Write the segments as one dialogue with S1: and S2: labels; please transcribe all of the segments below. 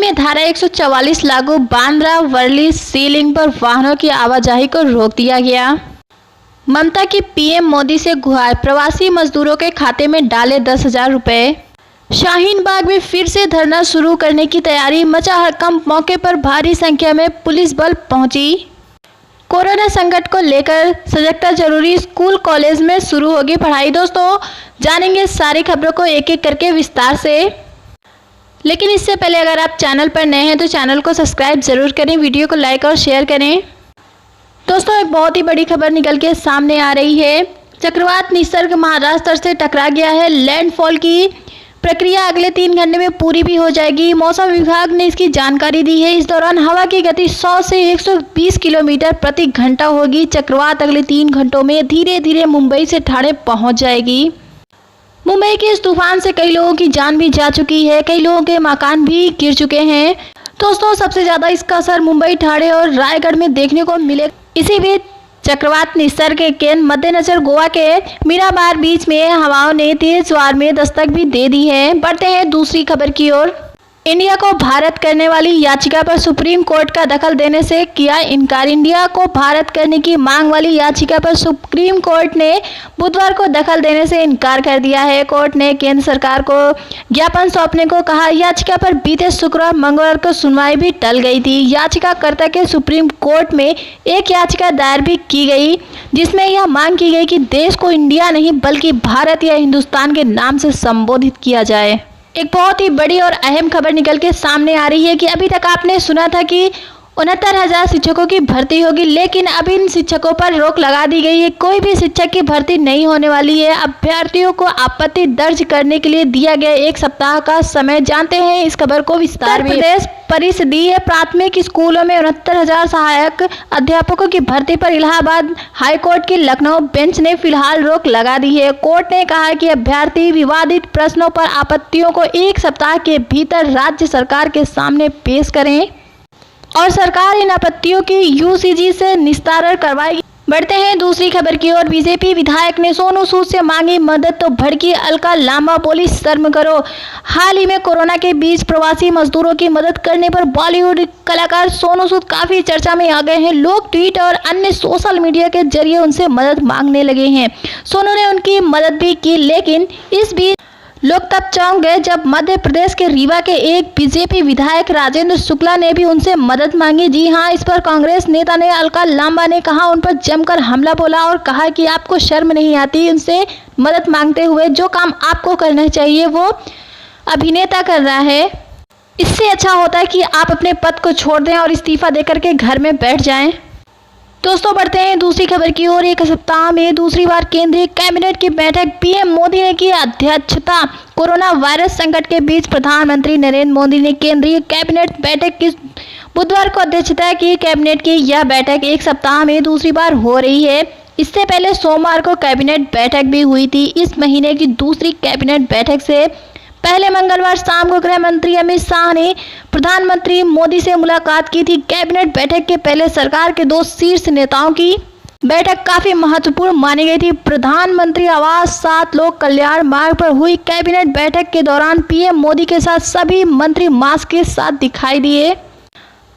S1: में धारा 144 लागू, बांद्रा वर्ली सी लिंक पर वाहनों की आवाजाही को रोक दिया गया। ममता की पीएम मोदी से गुहार, प्रवासी मजदूरों के खाते में डाले 10,000 रुपए। शाहीन बाग में फिर से धरना शुरू करने की तैयारी, मचा हड़कंप, मौके पर भारी संख्या में पुलिस बल पहुंची। कोरोना संकट को लेकर सजगता जरूरी, स्कूल कॉलेज में शुरू होगी पढ़ाई। दोस्तों जानेंगे सारी खबरों को एक एक करके विस्तार से, लेकिन इससे पहले अगर आप चैनल पर नए हैं तो चैनल को सब्सक्राइब जरूर करें, वीडियो को लाइक और शेयर करें। दोस्तों एक बहुत ही बड़ी खबर निकल के सामने आ रही है। चक्रवात निसर्ग महाराष्ट्र से टकरा गया है। लैंडफॉल की प्रक्रिया अगले 3 घंटे में पूरी भी हो जाएगी। मौसम विभाग ने इसकी जानकारी दी है। इस दौरान हवा की गति 100 से 120 किलोमीटर प्रति घंटा होगी। चक्रवात अगले 3 घंटों में धीरे धीरे मुंबई से ठाणे पहुंच जाएगी। मुंबई के इस तूफान से कई लोगों की जान भी जा चुकी है, कई लोगों के मकान भी गिर चुके हैं। दोस्तों सबसे ज्यादा इसका असर मुंबई, ठाणे और रायगढ़ में देखने को मिले। इसी बीच चक्रवात निसर्ग के मद्देनजर गोवा के मीरामार बीच में हवाओं ने तेज ज्वार में दस्तक भी दे दी है। बढ़ते हैं दूसरी खबर की ओर। इंडिया को भारत करने वाली याचिका पर सुप्रीम कोर्ट का दखल देने से किया इनकार। इंडिया को भारत करने की मांग वाली याचिका पर सुप्रीम कोर्ट ने बुधवार को दखल देने से इनकार कर दिया है। कोर्ट ने केंद्र सरकार को ज्ञापन सौंपने को कहा। याचिका पर बीते शुक्रवार मंगलवार को सुनवाई भी टल गई थी। याचिकाकर्ता के सुप्रीम कोर्ट में एक याचिका दायर भी की गई, जिसमें यह मांग की गई कि देश को इंडिया नहीं बल्कि भारत या हिंदुस्तान के नाम से संबोधित किया जाए। एक बहुत ही बड़ी और अहम खबर निकल के सामने आ रही है कि अभी तक आपने सुना था कि 69,000 शिक्षकों की भर्ती होगी, लेकिन अब इन शिक्षकों पर रोक लगा दी गई है। कोई भी शिक्षक की भर्ती नहीं होने वाली है। अभ्यर्थियों को आपत्ति दर्ज करने के लिए दिया गया 1 सप्ताह का समय। जानते हैं इस खबर को विस्तार में। प्रदेश परिषदीय प्राथमिक स्कूलों में 69,000 सहायक अध्यापकों की भर्ती पर इलाहाबाद हाईकोर्ट की लखनऊ बेंच ने फिलहाल रोक लगा दी है। कोर्ट ने कहा कि अभ्यर्थी विवादित प्रश्नों पर आपत्तियों को 1 सप्ताह के भीतर राज्य सरकार के सामने पेश करें और सरकार इन आपत्तियों की यूजीसी से निस्तारण करवाएगी। बढ़ते हैं दूसरी खबर की ओर। बीजेपी विधायक ने सोनू सूद से मांगी मदद तो भड़की अलका लांबा, बोली शर्म करो। हाल ही में कोरोना के बीच प्रवासी मजदूरों की मदद करने पर बॉलीवुड कलाकार सोनू सूद काफी चर्चा में आ गए हैं। लोग ट्वीट और अन्य सोशल मीडिया के जरिए उनसे मदद मांगने लगे हैं। सोनू ने उनकी मदद भी की, लेकिन इस बीच लोग तब चौंक गए जब मध्य प्रदेश के रीवा के एक बीजेपी विधायक राजेंद्र शुक्ला ने भी उनसे मदद मांगी। जी हां, इस पर कांग्रेस नेता ने अलका लांबा ने कहा, उन पर जमकर हमला बोला और कहा कि आपको शर्म नहीं आती उनसे मदद मांगते हुए। जो काम आपको करना चाहिए वो अभिनेता कर रहा है। इससे अच्छा होता है कि आप अपने पद को छोड़ दें और इस्तीफा देकर के घर में बैठ जाएं। दोस्तों बढ़ते हैं दूसरी खबर की ओर। 1 सप्ताह में दूसरी बार केंद्रीय कैबिनेट की बैठक, पीएम मोदी ने की अध्यक्षता। कोरोना वायरस संकट के बीच प्रधानमंत्री नरेंद्र मोदी ने केंद्रीय कैबिनेट बैठक की बुधवार को अध्यक्षता की। कैबिनेट की यह बैठक 1 सप्ताह में दूसरी बार हो रही है। इससे पहले सोमवार को कैबिनेट बैठक भी हुई थी। इस महीने की दूसरी कैबिनेट बैठक से पहले मंगलवार शाम को गृह मंत्री अमित शाह ने प्रधानमंत्री मोदी से मुलाकात की थी। कैबिनेट बैठक के पहले सरकार के 2 शीर्ष नेताओं की बैठक काफी महत्वपूर्ण मानी गई थी। प्रधानमंत्री आवास 7 लोक कल्याण मार्ग पर हुई कैबिनेट बैठक के दौरान पीएम मोदी के साथ सभी मंत्री मास्क के साथ दिखाई दिए।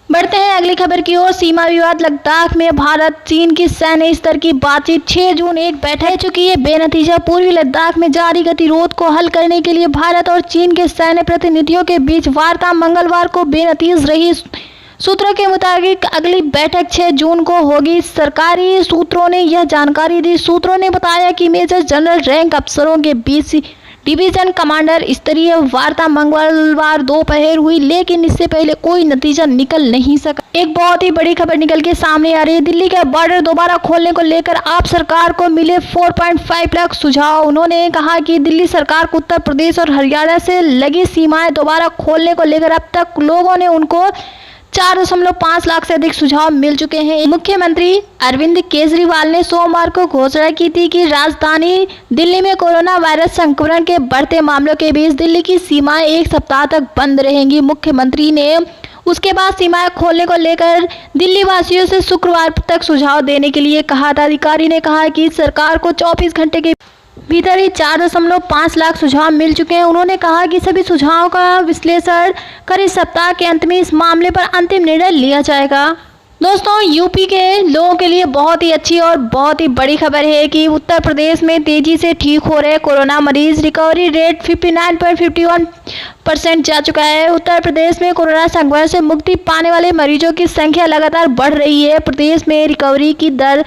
S1: बढ़ते हैं अगली खबर की ओर। सीमा विवाद लद्दाख में भारत चीन की सैन्य स्तर की बातचीत 6 जून एक बैठक चुकी है बेनतीजा। पूर्वी लद्दाख में जारी गतिरोध को हल करने के लिए भारत और चीन के सैन्य प्रतिनिधियों के बीच वार्ता मंगलवार को बेनतीज रही। सूत्रों के मुताबिक अगली बैठक 6 जून को होगी। सरकारी सूत्रों ने यह जानकारी दी। सूत्रों ने बताया कि मेजर जनरल रैंक अफसरों के बीच डिवीजन कमांडर स्तरीय वार्ता मंगलवार दोपहर हुई, लेकिन इससे पहले कोई नतीजा निकल नहीं सका। एक बहुत ही बड़ी खबर निकल के सामने आ रही है। दिल्ली का बॉर्डर दोबारा खोलने को लेकर आप सरकार को मिले 4.5 लाख सुझाव। उन्होंने कहा कि दिल्ली सरकार को उत्तर प्रदेश और हरियाणा से लगी सीमाएं दोबारा खोलने को लेकर अब तक लोगों ने उनको 4.5 लाख से अधिक सुझाव मिल चुके हैं। मुख्यमंत्री अरविंद केजरीवाल ने सोमवार को घोषणा की थी कि राजधानी दिल्ली में कोरोना वायरस संक्रमण के बढ़ते मामलों के बीच दिल्ली की सीमाएं 1 सप्ताह तक बंद रहेंगी। मुख्यमंत्री ने उसके बाद सीमाएं खोलने को लेकर दिल्ली वासियों से शुक्रवार तक सुझाव देने के लिए कहा था। अधिकारी ने कहा कि सरकार को 24 घंटे के भीतर ही 4.5 लाख सुझाव मिल चुके हैं। उन्होंने कहा कि सभी सुझावों का विश्लेषण कर इस सप्ताह के अंत में इस मामले पर अंतिम निर्णय लिया जाएगा। दोस्तों, यूपी के लोगों के लिए बहुत ही अच्छी और बहुत ही बड़ी खबर है कि उत्तर प्रदेश में तेजी से ठीक हो रहे कोरोना मरीज। रिकवरी रेट 59.51% जा चुका है। उत्तर प्रदेश में कोरोना संक्रमण से मुक्ति पाने वाले मरीजों की संख्या लगातार बढ़ रही है। प्रदेश में रिकवरी की दर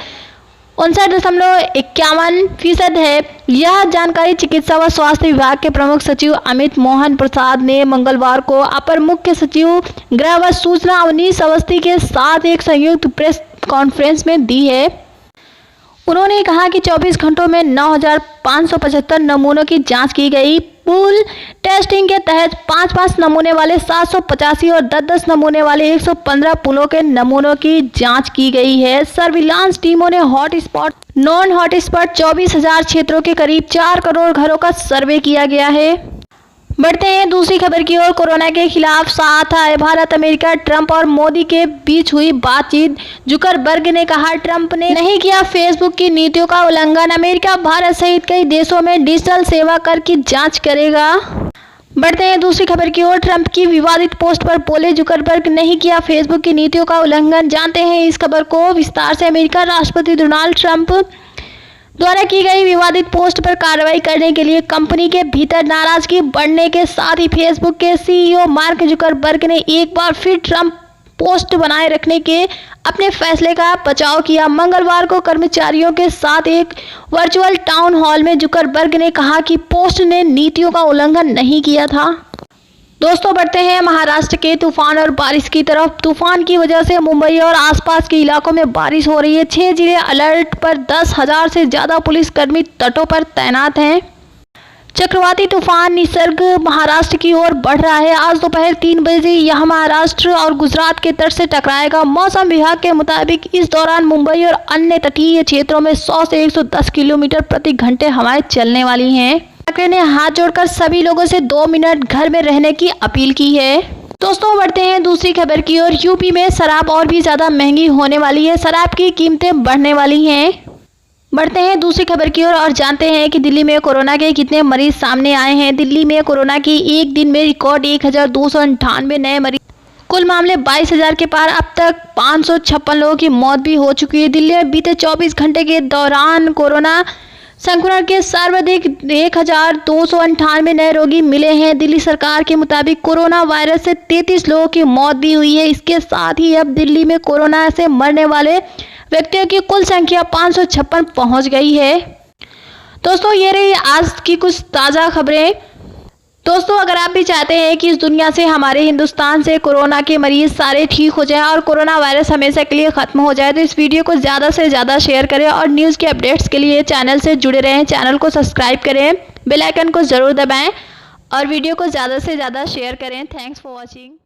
S1: 59.51% है। यह जानकारी चिकित्सा व स्वास्थ्य विभाग के प्रमुख सचिव अमित मोहन प्रसाद ने मंगलवार को अपर मुख्य सचिव गृह व सूचना अवनीश अवस्थी के साथ एक संयुक्त प्रेस कॉन्फ्रेंस में दी है। उन्होंने कहा कि 24 घंटों में 9,575 नमूनों की जांच की गई। पूल टेस्टिंग के तहत 5-5 नमूने वाले 785 और 10-10 नमूने वाले 115 पुलों के नमूनों की जांच की गई है। सर्विलांस टीमों ने hot spot, non hot spot 24,000 क्षेत्रों के करीब 4 करोड़ घरों का सर्वे किया गया है। बढ़ते हैं दूसरी खबर की ओर। कोरोना के खिलाफ साथ आए भारत। अमेरिका, ट्रंप और मोदी के बीच हुई बातचीत। जुकरबर्ग ने कहा, ट्रंप ने नहीं किया फेसबुक की नीतियों का उल्लंघन। अमेरिका भारत सहित कई देशों में डिजिटल सेवा कर की जांच करेगा। बढ़ते हैं दूसरी खबर की ओर। ट्रंप की विवादित पोस्ट पर बोले जुकरबर्ग, नहीं किया फेसबुक की नीतियों का उल्लंघन। जानते हैं इस खबर को विस्तार से। अमेरिका राष्ट्रपति डोनाल्ड ट्रंप द्वारा की गई विवादित पोस्ट पर कार्रवाई करने के लिए कंपनी के भीतर नाराजगी बढ़ने के साथ ही फेसबुक के सीईओ मार्क जुकरबर्ग ने एक बार फिर ट्रंप पोस्ट बनाए रखने के अपने फैसले का बचाव किया। मंगलवार को कर्मचारियों के साथ एक वर्चुअल टाउन हॉल में जुकरबर्ग ने कहा कि पोस्ट ने नीतियों का उल्लंघन नहीं किया था। दोस्तों, बढ़ते हैं महाराष्ट्र के तूफान और बारिश की तरफ। तूफान की वजह से मुंबई और आसपास के इलाकों में बारिश हो रही है। 6 जिले अलर्ट पर, 10,000 से ज्यादा पुलिसकर्मी तटों पर तैनात हैं। चक्रवाती तूफान निसर्ग महाराष्ट्र की ओर बढ़ रहा है। आज दोपहर 3 बजे यह महाराष्ट्र और गुजरात के तट से टकराएगा। मौसम विभाग के मुताबिक इस दौरान मुंबई और अन्य तटीय क्षेत्रों में 100 से 110 किलोमीटर प्रति घंटे हवाएं चलने वाली हैं। ठाकरे ने हाथ जोड़कर सभी लोगों से 2 मिनट घर में रहने की अपील की है। दोस्तों, बढ़ते हैं दूसरी खबर की ओर। यूपी में शराब और भी ज्यादा महंगी होने वाली है। शराब की कीमतें बढ़ने वाली हैं। बढ़ते हैं दूसरी खबर की ओर और जानते हैं कि दिल्ली में कोरोना के कितने मरीज सामने आए हैं। दिल्ली में कोरोना की एक दिन में रिकॉर्ड 1,298 नए मरीज, कुल मामले 22,000 के पार। अब तक 556 लोगों की मौत भी हो चुकी है। दिल्ली में बीते 24 घंटे के दौरान कोरोना संक्रमण के सर्वाधिक 1,298 नए रोगी मिले हैं। दिल्ली सरकार के मुताबिक कोरोना वायरस से 33 लोगों की मौत भी हुई है। इसके साथ ही अब दिल्ली में कोरोना से मरने वाले व्यक्तियों की कुल संख्या 556 पहुंच गई है। दोस्तों, ये रही आज की कुछ ताज़ा खबरें। दोस्तों, अगर आप भी चाहते हैं कि इस दुनिया से, हमारे हिंदुस्तान से कोरोना के मरीज सारे ठीक हो जाएं और कोरोना वायरस हमेशा के लिए ख़त्म हो जाए, तो इस वीडियो को ज़्यादा से ज़्यादा शेयर करें और न्यूज़ के अपडेट्स के लिए चैनल से जुड़े रहें। चैनल को सब्सक्राइब करें, बेल आइकन को ज़रूर दबाएं और वीडियो को ज़्यादा से ज़्यादा शेयर करें। Thanks for watching.